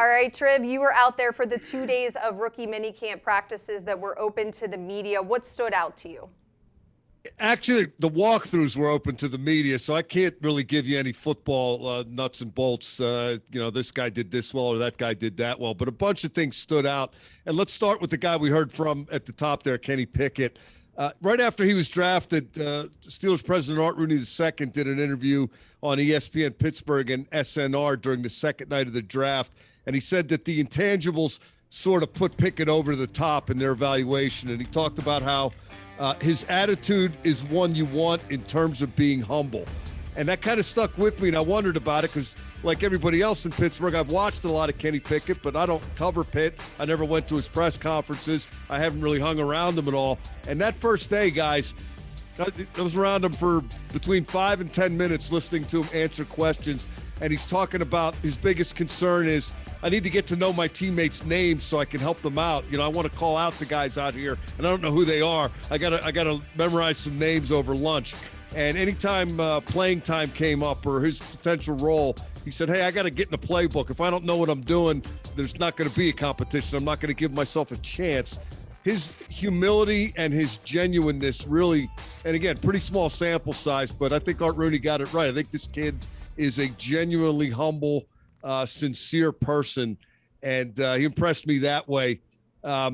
All right, Triv, you were out there for the 2 days of rookie minicamp practices that were open to the media. What stood out to you? Actually, the walkthroughs were open to the media, so I can't really give you any football nuts and bolts. This guy did this well or that guy did that well, but a bunch of things stood out. And let's start with the guy we heard from at the top there, Kenny Pickett. Right after he was drafted, Steelers president Art Rooney II did an interview on ESPN Pittsburgh and SNR during the second night of the draft, and he said that the intangibles sort of put Pickett over the top in their evaluation, and he talked about how his attitude is one you want in terms of being humble. And that kind of stuck with me, and I wondered about it because, like everybody else in Pittsburgh, I've watched a lot of Kenny Pickett, but I don't cover Pitt. I never went to his press conferences. I haven't really hung around him at all. And that first day, guys, I was around him for between 5 and 10 minutes listening to him answer questions, and he's talking about his biggest concern is, I need to get to know my teammates' names so I can help them out. I want to call out the guys out here, and I don't know who they are. I gotta memorize some names over lunch. And anytime playing time came up or his potential role, he said, hey, I got to get in the playbook. If I don't know what I'm doing, there's not going to be a competition. I'm not going to give myself a chance. His humility and his genuineness really, and again, pretty small sample size, but I think Art Rooney got it right. I think this kid is a genuinely humble, sincere person, and he impressed me that way. A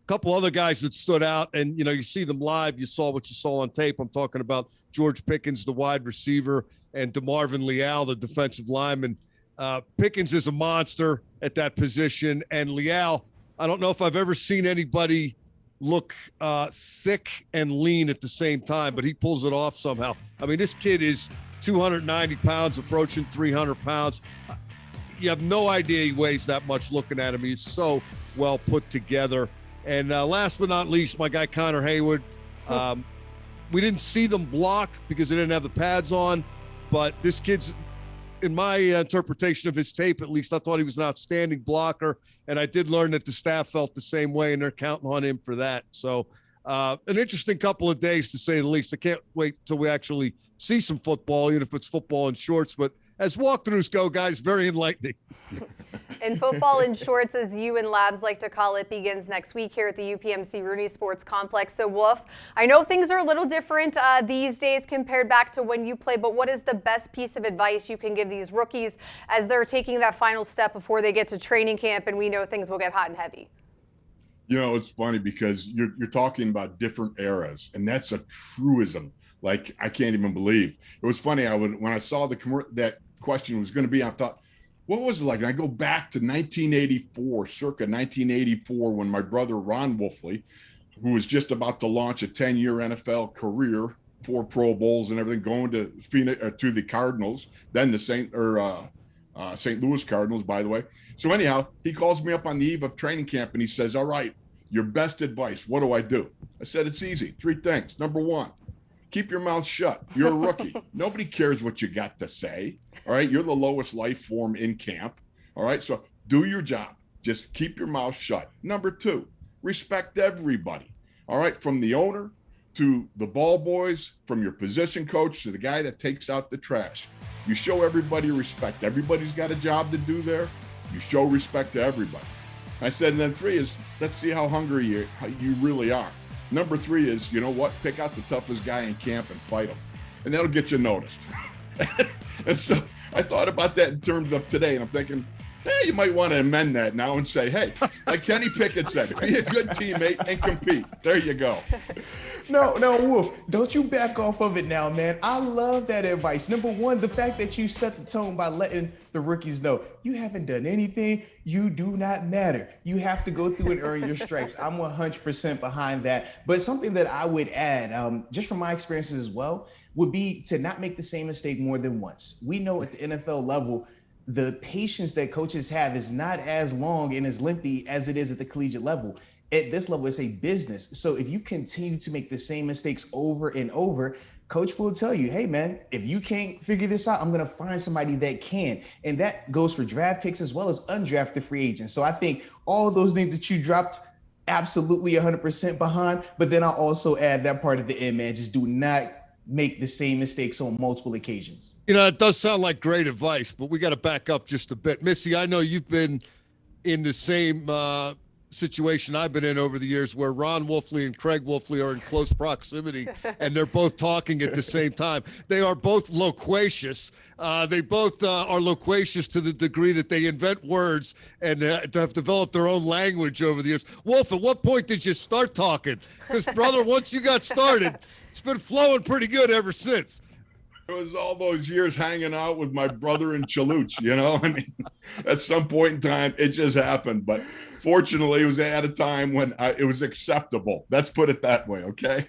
couple other guys that stood out, and you see them live, you saw what you saw on tape. I'm talking about George Pickens, the wide receiver, and DeMarvin Leal, the defensive lineman. Pickens is a monster at that position, and Leal, I don't know if I've ever seen anybody look thick and lean at the same time, but he pulls it off somehow. I mean, this kid is 290 pounds, approaching 300 pounds. You have no idea he weighs that much looking at him. He's so well put together. And last but not least, my guy Connor Hayward. We didn't see them block because they didn't have the pads on, but this kid's, in my interpretation of his tape, at least, I thought he was an outstanding blocker, and I did learn that the staff felt the same way, and they're counting on him for that. So an interesting couple of days, to say the least. I can't wait till we actually see some football, even if it's football in shorts. But as walkthroughs go, guys, very enlightening. And football in shorts, as you and Labs like to call it, begins next week here at the UPMC Rooney Sports Complex. So, Wolf, I know things are a little different these days compared back to when you played, but what is the best piece of advice you can give these rookies as they're taking that final step before they get to training camp and we know things will get hot and heavy? It's funny because you're talking about different eras, and that's a truism. Like, I can't even believe. It was funny. When I saw that question was going to be, I thought, what was it like? And I go back to 1984, circa 1984, when my brother Ron Wolfley, who was just about to launch a 10-year NFL career, 4 Pro Bowls and everything, going to Phoenix, to the Cardinals, then the St. Louis Cardinals, by the way. So anyhow, he calls me up on the eve of training camp and he says, all right, your best advice, what do I do? I said, it's easy. 3 things. Number 1, keep your mouth shut. You're a rookie. Nobody cares what you got to say. All right. You're the lowest life form in camp. All right. So do your job. Just keep your mouth shut. Number 2, respect everybody. All right. From the owner to the ball boys, from your position coach to the guy that takes out the trash. You show everybody respect. Everybody's got a job to do there. You show respect to everybody. I said, and then 3 is, let's see how hungry you really are. Number 3 is, you know what? Pick out the toughest guy in camp and fight him. And that'll get you noticed. And so I thought about that in terms of today, and I'm thinking, you might want to amend that now and say, hey, like Kenny Pickett said, be a good teammate and compete. There you go. No, Wolf, don't you back off of it now, man. I love that advice. Number 1, the fact that you set the tone by letting the rookies know you haven't done anything. You do not matter. You have to go through and earn your stripes. I'm 100% behind that. But something that I would add, just from my experiences as well, would be to not make the same mistake more than once. We know at the NFL level, the patience that coaches have is not as long and as lengthy as it is at the collegiate level. At this level, it's a business. So if you continue to make the same mistakes over and over, coach will tell you, hey, man, if you can't figure this out, I'm going to find somebody that can. And that goes for draft picks as well as undrafted free agents. So I think all of those things that you dropped, absolutely 100% behind. But then I'll also add that part at the end, man. Just do not make the same mistakes on multiple occasions. You know, it does sound like great advice, but we got to back up just a bit. Missy, I know you've been in the same situation I've been in over the years where Ron Wolfley and Craig Wolfley are in close proximity and they're both talking at the same time. They are both loquacious. They both are loquacious to the degree that they invent words and have developed their own language over the years. Wolf, at what point did you start talking? Because, brother, once you got started, it's been flowing pretty good ever since. It was all those years hanging out with my brother in Chaluch, you know. I mean, at some point in time, it just happened. But fortunately, it was at a time when it was acceptable. Let's put it that way, okay?